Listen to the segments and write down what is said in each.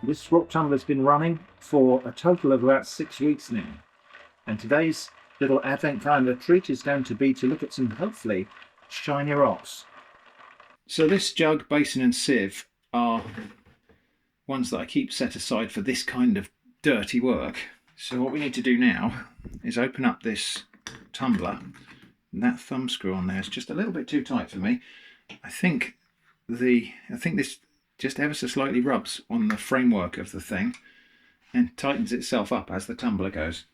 This rock tumbler's been running for a total of about 6 weeks now, and today's little advent calendar treat is going to be to look at some, hopefully, shiny rocks. So this jug, basin and sieve are ones that I keep set aside for this kind of dirty work. So what we need to do now is open up this tumbler, and that thumb screw on there is just a little bit too tight for me. I think this just ever so slightly rubs on the framework of the thing and tightens itself up as the tumbler goes.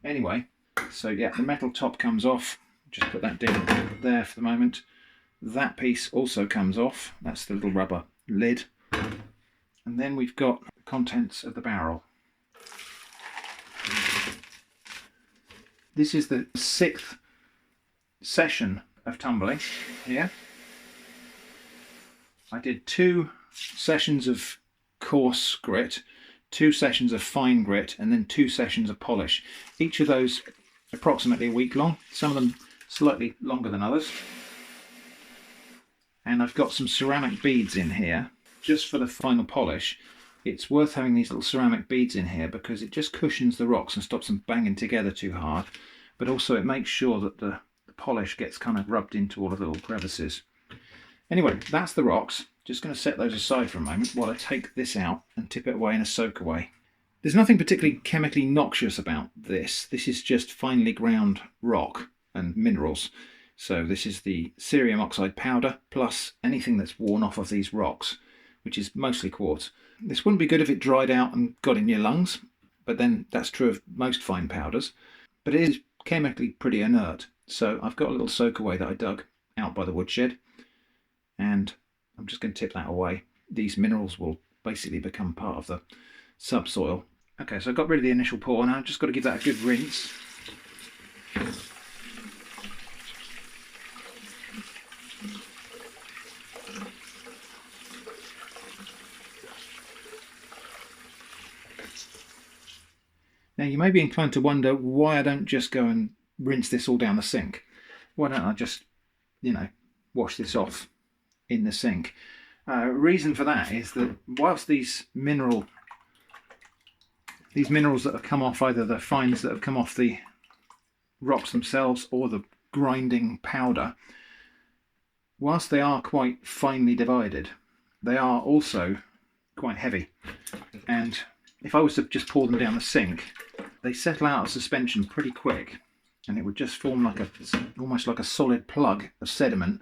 Anyway, so yeah, the metal top comes off. Just put that down there for the moment. That piece also comes off. That's the little rubber lid. And then we've got the contents of the barrel. This is the 6th session of tumbling here. I did 2 sessions of coarse grit, 2 sessions of fine grit, and then 2 sessions of polish. Each of those approximately a week long, some of them slightly longer than others. And I've got some ceramic beads in here just for the final polish. It's worth having these little ceramic beads in here because it just cushions the rocks and stops them banging together too hard, but also it makes sure that the polish gets kind of rubbed into all of the little crevices. Anyway, that's the rocks. Just going to set those aside for a moment while I take this out and tip it away in a soak away. There's nothing particularly chemically noxious about this. This is just finely ground rock and minerals. So this is the cerium oxide powder plus anything that's worn off of these rocks, which is mostly quartz. This wouldn't be good if it dried out and got in your lungs, but then that's true of most fine powders. But it is chemically pretty inert. So I've got a little soak away that I dug out by the woodshed, and I'm just going to tip that away. These minerals will basically become part of the subsoil. Okay, so I've got rid of the initial pour now. I've just got to give that a good rinse. Now you may be inclined to wonder why I don't just go and rinse this all down the sink. Why don't I just, wash this off in the sink? Reason for that is that whilst these minerals that have come off, either the fines that have come off the rocks themselves or the grinding powder, whilst they are quite finely divided, they are also quite heavy. And if I was to just pour them down the sink, they settle out of suspension pretty quick, and it would just form almost like a solid plug of sediment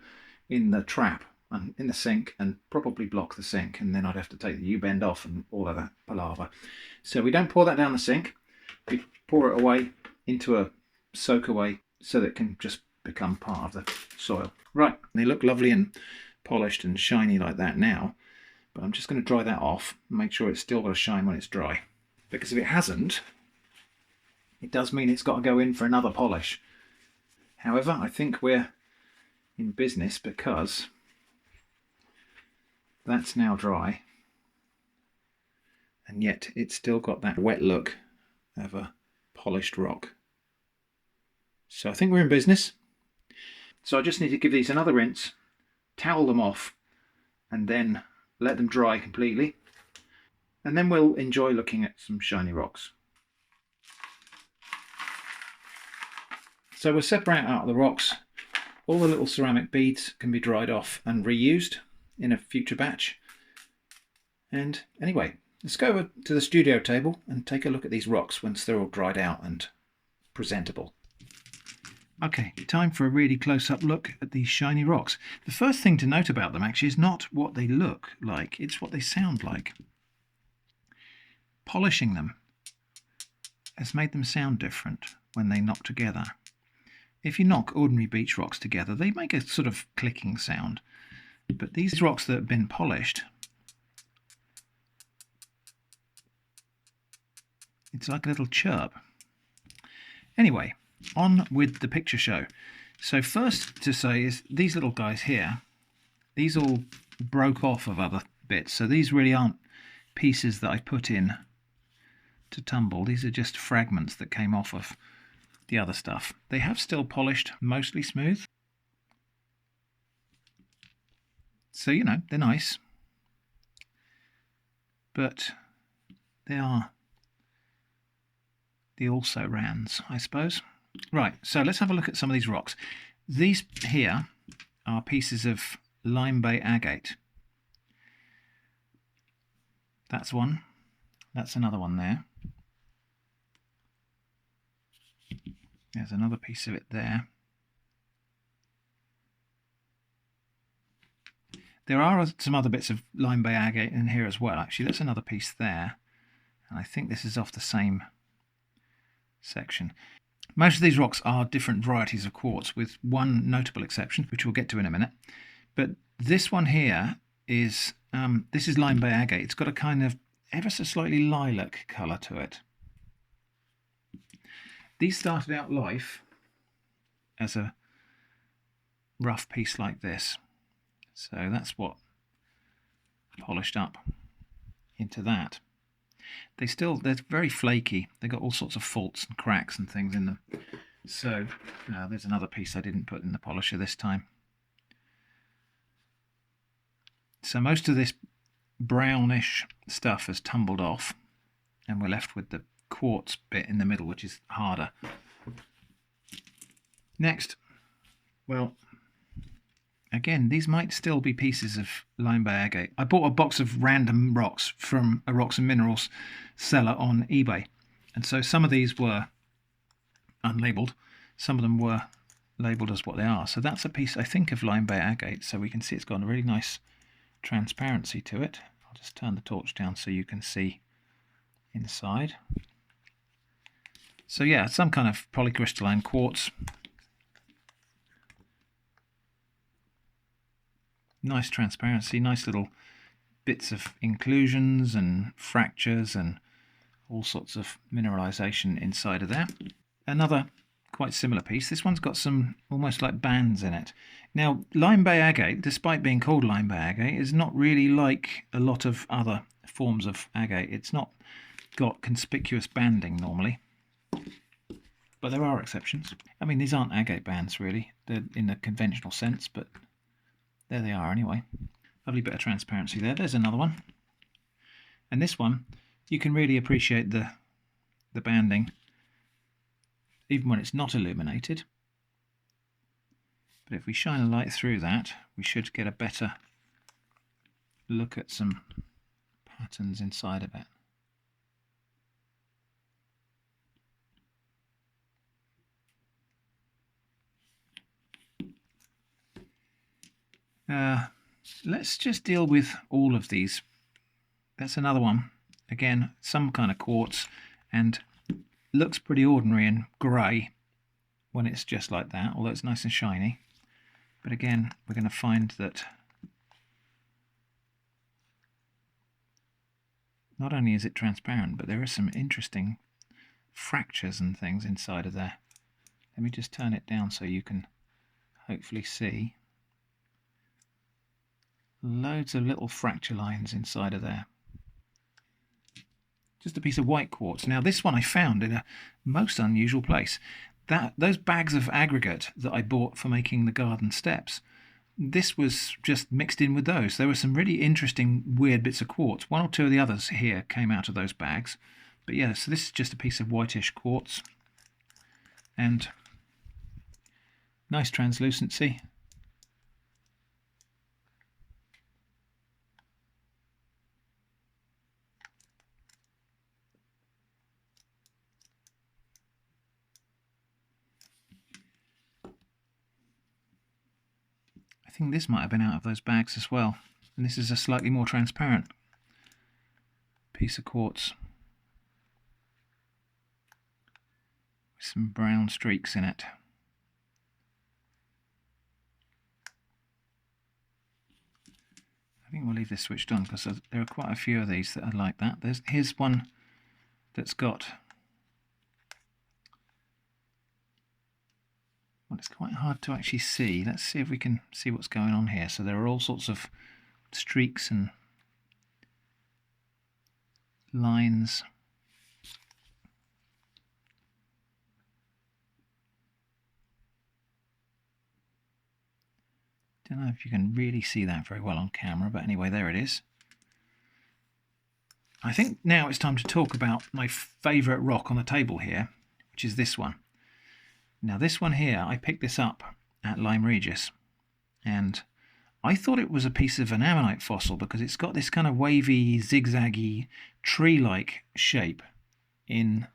in the trap and in the sink, and probably block the sink, and then I'd have to take the U-bend off and all of that palaver. So we don't pour that down the sink. We pour it away into a soak away so that it can just become part of the soil. Right, they look lovely and polished and shiny like that now, but I'm just going to dry that off and make sure it's still got a shine when it's dry, because if it hasn't, it does mean it's got to go in for another polish. However, I think we're in business because that's now dry, and yet it's still got that wet look of a polished rock. So I think we're in business. So I just need to give these another rinse, towel them off, and then let them dry completely, and then we'll enjoy looking at some shiny rocks. So we'll separate out the rocks. All the little ceramic beads can be dried off and reused in a future batch. And anyway, let's go over to the studio table and take a look at these rocks once they're all dried out and presentable. Okay, time for a really close-up look at these shiny rocks. The first thing to note about them actually is not what they look like, it's what they sound like. Polishing them has made them sound different when they knock together. If you knock ordinary beach rocks together, they make a sort of clicking sound. But these rocks that have been polished, it's like a little chirp. Anyway, on with the picture show. So first to say is these little guys here, these all broke off of other bits. So these really aren't pieces that I put in to tumble. These are just fragments that came off of the other stuff. They have still polished mostly smooth. So, they're nice. But They are the also-rans, I suppose. Right, so let's have a look at some of these rocks. These here are pieces of lime bay agate. That's one. That's another one there. There's another piece of it there. There are some other bits of lime bay agate in here as well, actually. That's another piece there. And I think this is off the same section. Most of these rocks are different varieties of quartz, with one notable exception, which we'll get to in a minute. But this one here is, this is lime bay agate. It's got a kind of ever so slightly lilac colour to it. These started out life as a rough piece like this. So that's what polished up into that. They're very flaky. They've got all sorts of faults and cracks and things in them. So there's another piece I didn't put in the polisher this time. So most of this brownish stuff has tumbled off, and we're left with the quartz bit in the middle, which is harder. Next, well, again, these might still be pieces of lime bay agate. I bought a box of random rocks from a rocks and minerals seller on eBay. And so some of these were unlabeled. Some of them were labeled as what they are. So that's a piece, I think, of lime bay agate. So we can see it's got a really nice transparency to it. I'll just turn the torch down so you can see inside. So yeah, some kind of polycrystalline quartz. Nice transparency, nice little bits of inclusions and fractures and all sorts of mineralization inside of there. Another quite similar piece. This one's got some almost like bands in it. Now, lime bay agate, despite being called lime bay agate, is not really like a lot of other forms of agate. It's not got conspicuous banding normally, but there are exceptions. I mean, these aren't agate bands really. They're in the conventional sense, but there they are anyway. Lovely bit of transparency there. There's another one. And this one, you can really appreciate the banding, even when it's not illuminated. But if we shine a light through that, we should get a better look at some patterns inside of it. Let's just deal with all of these. That's another one. Again, some kind of quartz, and looks pretty ordinary and grey when it's just like that, although it's nice and shiny. But again, we're going to find that not only is it transparent, but there are some interesting fractures and things inside of there. Let me just turn it down so you can hopefully see. Loads of little fracture lines inside of there. Just a piece of white quartz. Now this one I found in a most unusual place. Those bags of aggregate that I bought for making the garden steps, this was just mixed in with those. There were some really interesting weird bits of quartz. One or two of the others here came out of those bags. But yeah, so this is just a piece of whitish quartz. And nice translucency. I think this might have been out of those bags as well. And this is a slightly more transparent piece of quartz with some brown streaks in it. I think we'll leave this switched on because there are quite a few of these that are like that. Here's one that's got, well, it's quite hard to actually see. Let's see if we can see what's going on here. So there are all sorts of streaks and lines. Don't know if you can really see that very well on camera, but anyway, there it is. I think now it's time to talk about my favourite rock on the table here, which is this one. Now this one here, I picked this up at Lyme Regis, and I thought it was a piece of an ammonite fossil because it's got this kind of wavy, zigzaggy, tree-like shape in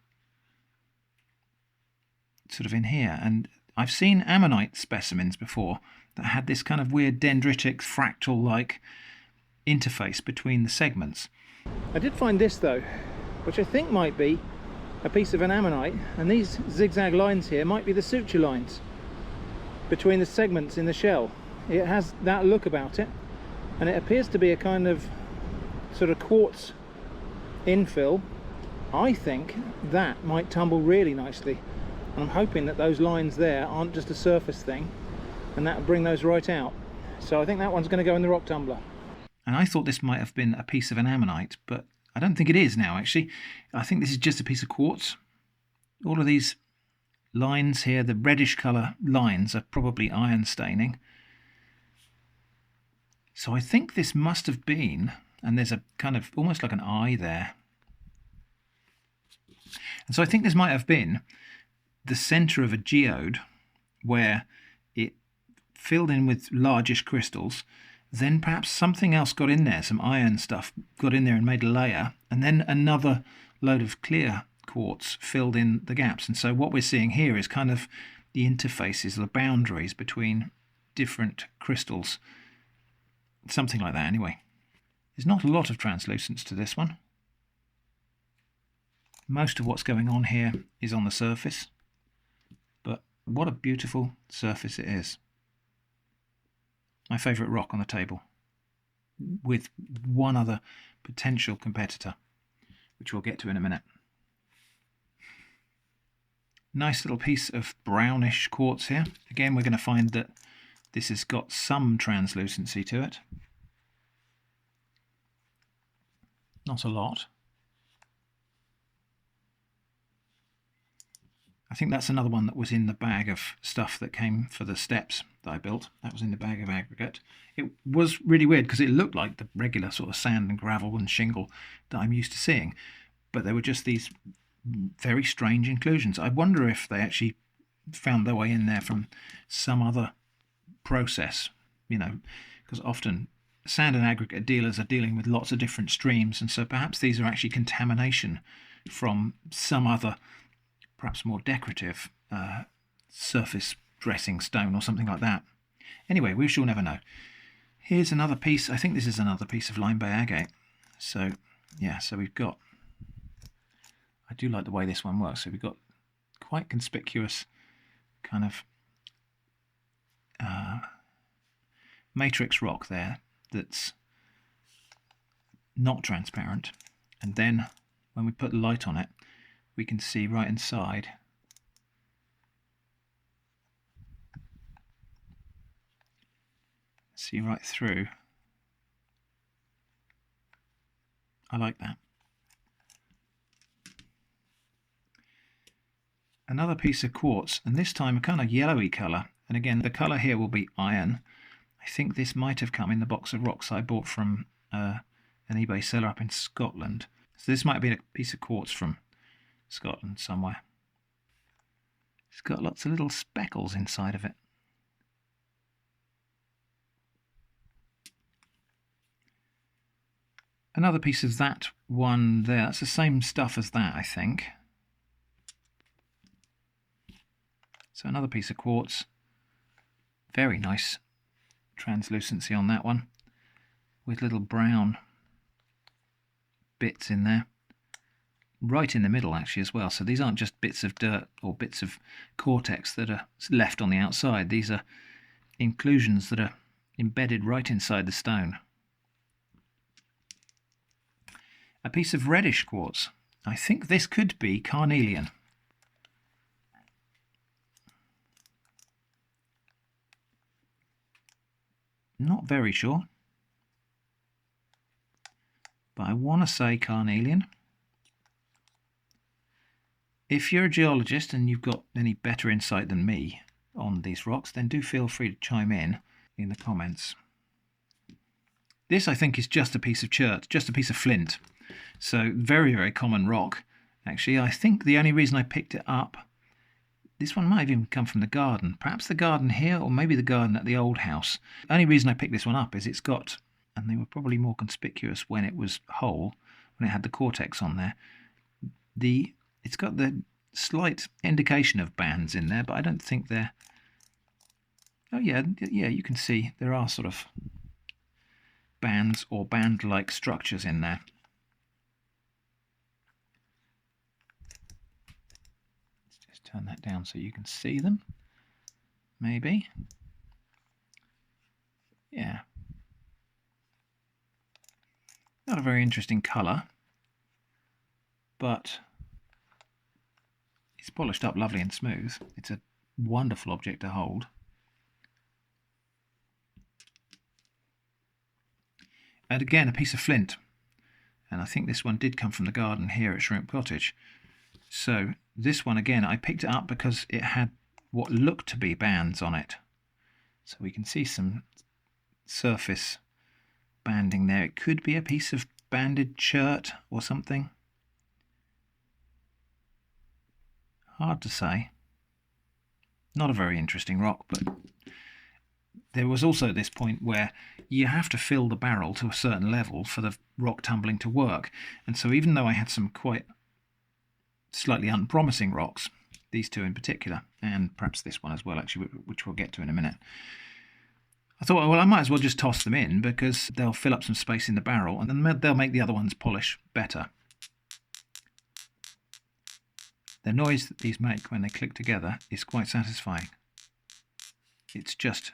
sort of in here. And I've seen ammonite specimens before that had this kind of weird dendritic, fractal-like interface between the segments. I did find this though, which I think might be a piece of an ammonite, and these zigzag lines here might be the suture lines between the segments in the shell. It has that look about it, and it appears to be a kind of sort of quartz infill. I think that might tumble really nicely, and I'm hoping that those lines there aren't just a surface thing, and that will bring those right out. So I think that one's going to go in the rock tumbler. And I thought this might have been a piece of an ammonite, but I don't think it is now actually. I think this is just a piece of quartz. All of these lines here, the reddish colour lines, are probably iron staining. So I think this must have been, and there's a kind of almost like an eye there. And so I think this might have been the centre of a geode where it filled in with largish crystals. Then perhaps something else got in there, some iron stuff got in there and made a layer, and then another load of clear quartz filled in the gaps. And so what we're seeing here is kind of the interfaces, the boundaries between different crystals. Something like that anyway. There's not a lot of translucence to this one. Most of what's going on here is on the surface, but what a beautiful surface it is. My favourite rock on the table, with one other potential competitor, which we'll get to in a minute. Nice little piece of brownish quartz here. Again, we're going to find that this has got some translucency to it. Not a lot. I think that's another one that was in the bag of stuff that came for the steps that I built. That was in the bag of aggregate. It was really weird because it looked like the regular sort of sand and gravel and shingle that I'm used to seeing, but there were just these very strange inclusions. I wonder if they actually found their way in there from some other process, you know, because often sand and aggregate dealers are dealing with lots of different streams, and so perhaps these are actually contamination from some other, perhaps more decorative surface dressing stone or something like that. Anyway, we shall never know. Here's another piece. I think this is another piece of Lyme Bay agate. So yeah, so we've got, I do like the way this one works. So we've got quite conspicuous kind of matrix rock there that's not transparent, and then when we put the light on it we can see right inside see right through. I like that. Another piece of quartz, and this time a kind of yellowy colour, and again the colour here will be iron. I think this might have come in the box of rocks I bought from an eBay seller up in Scotland. So this might have been a piece of quartz from Scotland somewhere. It's got lots of little speckles inside of it. Another piece of that one there, that's the same stuff as that, I think. So another piece of quartz, very nice translucency on that one, with little brown bits in there, right in the middle actually as well. So these aren't just bits of dirt or bits of cortex that are left on the outside, these are inclusions that are embedded right inside the stone. A piece of reddish quartz, I think this could be carnelian. Not very sure, but I want to say carnelian. If you're a geologist and you've got any better insight than me on these rocks, then do feel free to chime in the comments. This I think is just a piece of chert, just a piece of flint. So very, very common rock. Actually, I think the only reason I picked it up, this one might have even come from the garden. Perhaps the garden here, or maybe the garden at the old house. The only reason I picked this one up is it's got, and they were probably more conspicuous when it was whole, when it had the cortex on there. It's got the slight indication of bands in there, but I don't think they're... Oh yeah, you can see there are sort of bands or band-like structures in there. Let's just turn that down so you can see them. Maybe. Yeah. Not a very interesting colour, but it's polished up lovely and smooth. It's a wonderful object to hold. And again, a piece of flint. And I think this one did come from the garden here at Shrimp Cottage. So this one, again, I picked it up because it had what looked to be bands on it. So we can see some surface banding there. It could be a piece of banded shirt or something. Hard to say. Not a very interesting rock, but there was also this point where you have to fill the barrel to a certain level for the rock tumbling to work. And so even though I had some quite slightly unpromising rocks, these two in particular, and perhaps this one as well, actually, which we'll get to in a minute, I thought, well, I might as well just toss them in because they'll fill up some space in the barrel and then they'll make the other ones polish better. The noise that these make when they click together is quite satisfying. It's just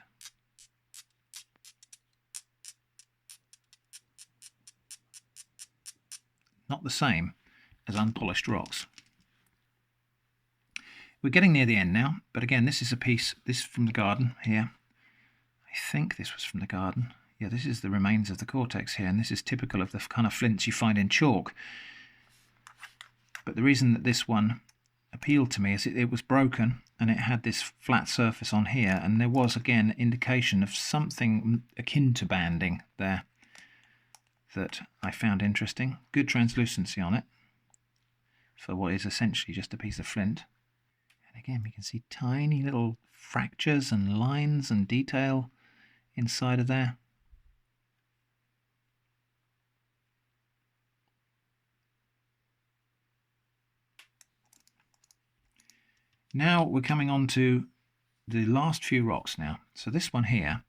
not the same as unpolished rocks. We're getting near the end now, but again, this is a piece, this from the garden here. I think this was from the garden. Yeah, this is the remains of the cortex here, and this is typical of the kind of flints you find in chalk. But the reason that this one appealed to me is it was broken, and it had this flat surface on here, and there was, again, indication of something akin to banding there that I found interesting. Good translucency on it for what is essentially just a piece of flint. And again, we can see tiny little fractures and lines and detail inside of there. Now we're coming on to the last few rocks now. So this one here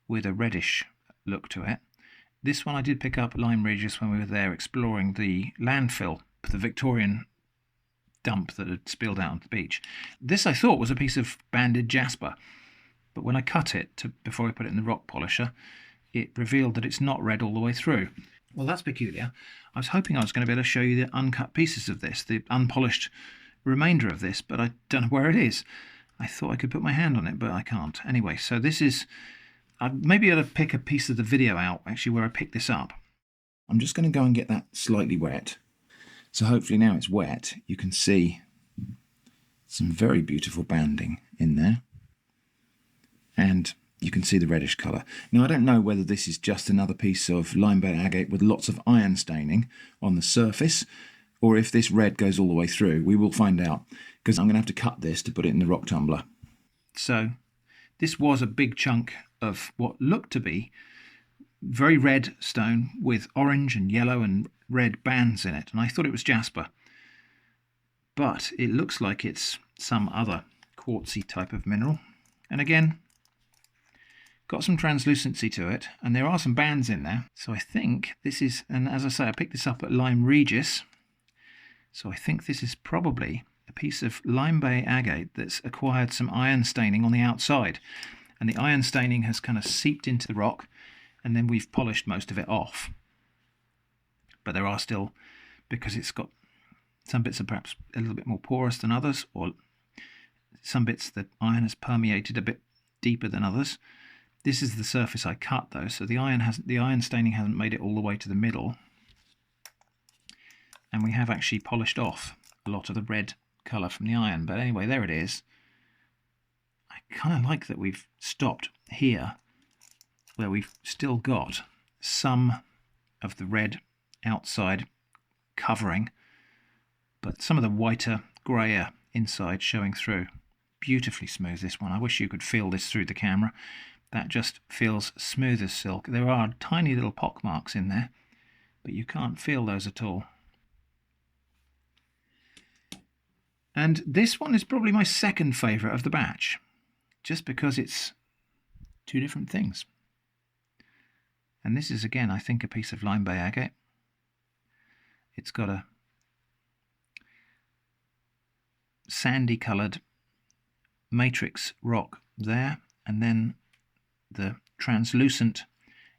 with a reddish look to it. This one I did pick up at Lyme Regis when we were there exploring the landfill, the Victorian dump that had spilled out on the beach. This I thought was a piece of banded jasper, but when I cut it before I put it in the rock polisher, it revealed that it's not red all the way through. Well, that's peculiar. I was hoping I was going to be able to show you the uncut pieces of this, the unpolished remainder of this, but I don't know where it is. I thought I could put my hand on it, but I can't. Anyway, so this is... I'd maybe able to pick a piece of the video out, actually, where I picked this up. I'm just going to go and get that slightly wet. So hopefully now it's wet, you can see some very beautiful banding in there. And you can see the reddish colour. Now, I don't know whether this is just another piece of lime bay agate with lots of iron staining on the surface, or if this red goes all the way through. We will find out, because I'm going to have to cut this to put it in the rock tumbler. So this was a big chunk of what looked to be very red stone with orange and yellow and red bands in it, and I thought it was jasper, but it looks like it's some other quartzy type of mineral. And again, got some translucency to it, and there are some bands in there. So I think this is, and as I say, I picked this up at Lyme Regis, so I think this is probably a piece of lime bay agate that's acquired some iron staining on the outside, and the iron staining has kind of seeped into the rock, and then we've polished most of it off. But there are still, because it's got some bits are perhaps a little bit more porous than others, or some bits that iron has permeated a bit deeper than others. This is the surface I cut though, so the iron staining hasn't made it all the way to the middle, and we have actually polished off a lot of the red colour from the iron. But anyway, there it is. I kind of like that we've stopped here, where we've still got some of the red outside covering, but some of the whiter, greyer inside showing through. Beautifully smooth, this one. I wish you could feel this through the camera. That just feels smooth as silk. There are tiny little pock marks in there, but you can't feel those at all. And this one is probably my second favourite of the batch, just because it's two different things. And this is, again, I think, a piece of lime bay agate. It's got a sandy coloured matrix rock there, and then the translucent,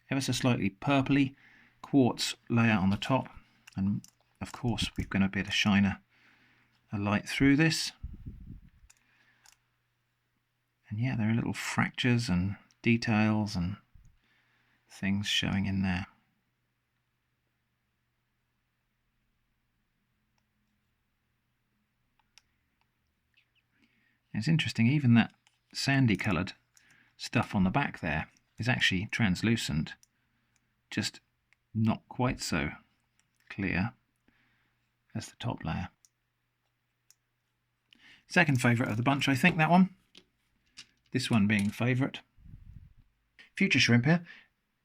ever so slightly purpley quartz layer on the top. And of course we're going to be able to shine a light through this. And yeah, there are little fractures and details and things showing in there. It's interesting, even that sandy coloured stuff on the back there is actually translucent, just not quite so clear as the top layer. Second favourite of the bunch, I think, that one. This one being favourite. Future shrimp here.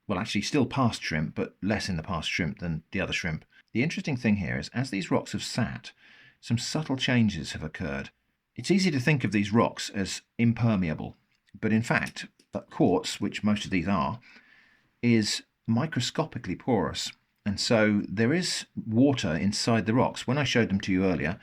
Well, actually still past shrimp, but less in the past shrimp than the other shrimp. The interesting thing here is, as these rocks have sat, some subtle changes have occurred. It's easy to think of these rocks as impermeable, but in fact, quartz, which most of these are, is microscopically porous. And so there is water inside the rocks. When I showed them to you earlier,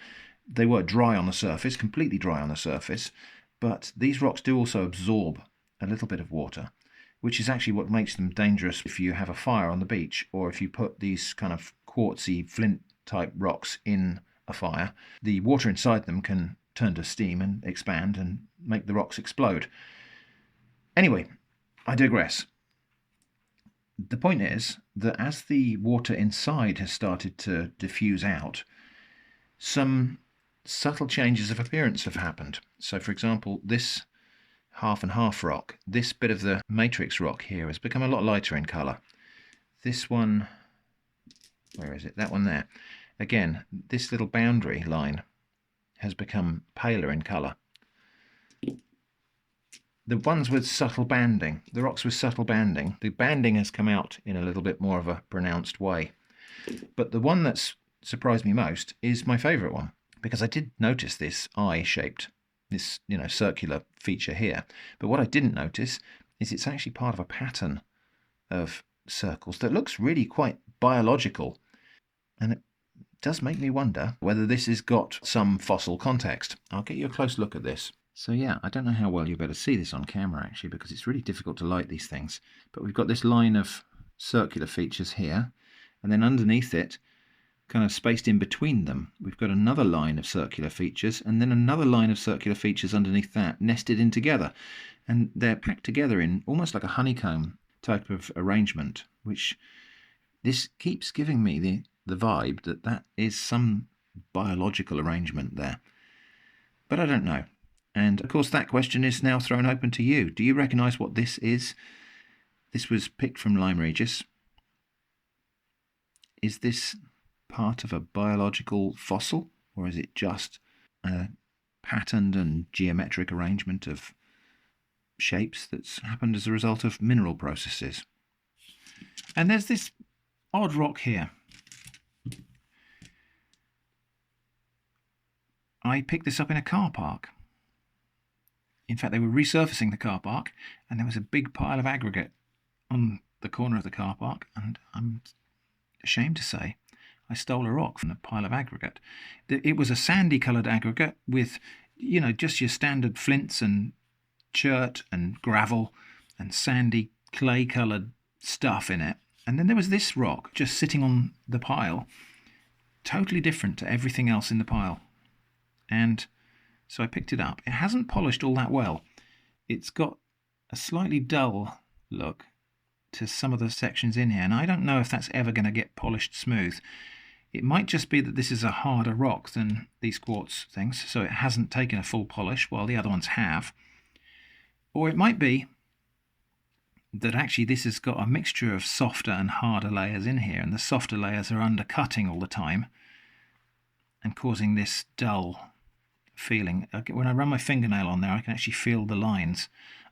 they were dry on the surface, completely dry on the surface, but these rocks do also absorb a little bit of water, which is actually what makes them dangerous if you have a fire on the beach, or if you put these kind of quartzy flint type rocks in a fire. The water inside them can turn to steam and expand and make the rocks explode. Anyway, I digress. The point is that as the water inside has started to diffuse out, some subtle changes of appearance have happened. So for example, this half and half rock, this bit of the matrix rock here has become a lot lighter in colour. This one, where is it? That one there. Again, this little boundary line has become paler in colour. The ones with subtle banding, the rocks with subtle banding, the banding has come out in a little bit more of a pronounced way. But the one that's surprised me most is my favourite one, because I did notice this eye-shaped, this circular feature here. But what I didn't notice is it's actually part of a pattern of circles that looks really quite biological. And it does make me wonder whether this has got some fossil context. I'll get you a close look at this. So yeah, I don't know how well you'll be able to see this on camera actually, because it's really difficult to light these things. But we've got this line of circular features here, and then underneath it, kind of spaced in between them, we've got another line of circular features, and then another line of circular features underneath that, nested in together. And they're packed together in almost like a honeycomb type of arrangement, which this keeps giving me the vibe that that is some biological arrangement there. But I don't know. And of course that question is now thrown open to you. Do you recognise what this is? This was picked from Lyme Regis. Is this part of a biological fossil, or is it just a patterned and geometric arrangement of shapes that's happened as a result of mineral processes? And there's this odd rock here. I picked this up in a car park. In fact, they were resurfacing the car park, and there was a big pile of aggregate on the corner of the car park, and I'm ashamed to say I stole a rock from the pile of aggregate. It was a sandy coloured aggregate with, just your standard flints and chert and gravel and sandy clay coloured stuff in it. And then there was this rock just sitting on the pile, totally different to everything else in the pile. And so I picked it up. It hasn't polished all that well. It's got a slightly dull look to some of the sections in here, and I don't know if that's ever going to get polished smooth. It might just be that this is a harder rock than these quartz things, so it hasn't taken a full polish while the other ones have. Or it might be that actually this has got a mixture of softer and harder layers in here, and the softer layers are undercutting all the time, and causing this dull feeling. When I run my fingernail on there, I can actually feel the lines.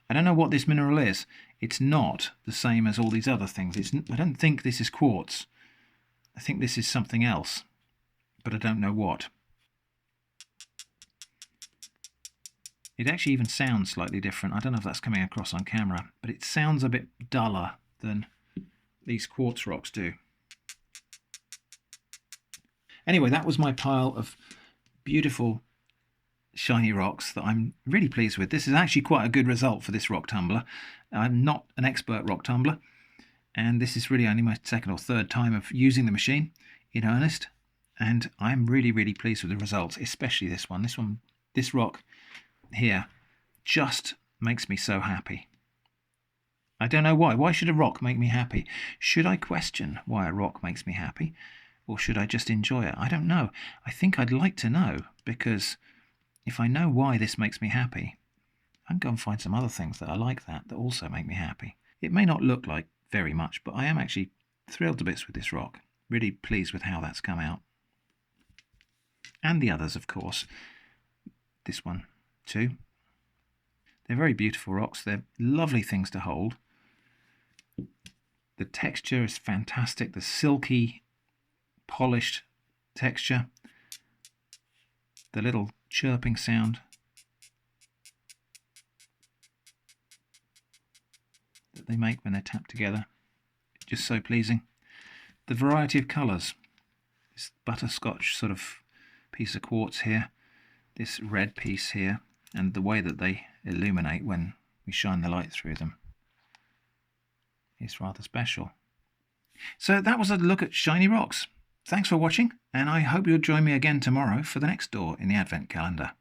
I don't know what this mineral is. It's not the same as all these other things. I don't think this is quartz. I think this is something else, but I don't know what. It actually even sounds slightly different. I don't know if that's coming across on camera, but it sounds a bit duller than these quartz rocks do. Anyway, that was my pile of beautiful shiny rocks that I'm really pleased with. This is actually quite a good result for this rock tumbler. I'm not an expert rock tumbler, and this is really only my second or third time of using the machine in earnest, and I'm really pleased with the results, especially this one. This rock here just makes me so happy. I don't know why. Why should a rock make me happy? Should I question why a rock makes me happy, or should I just enjoy it? I don't know. I think I'd like to know, because if I know why this makes me happy, I can go and find some other things that are like that also make me happy. It may not look like very much, but I am actually thrilled to bits with this rock. Really pleased with how that's come out. And the others, of course. This one too. They're very beautiful rocks. They're lovely things to hold. The texture is fantastic. The silky, polished texture. The little chirping sound that they make when they're tapped together. Just so pleasing. The variety of colours. This butterscotch sort of piece of quartz here. This red piece here. And the way that they illuminate when we shine the light through them is rather special. So that was a look at shiny rocks. Thanks for watching, and I hope you'll join me again tomorrow for the next door in the Advent calendar.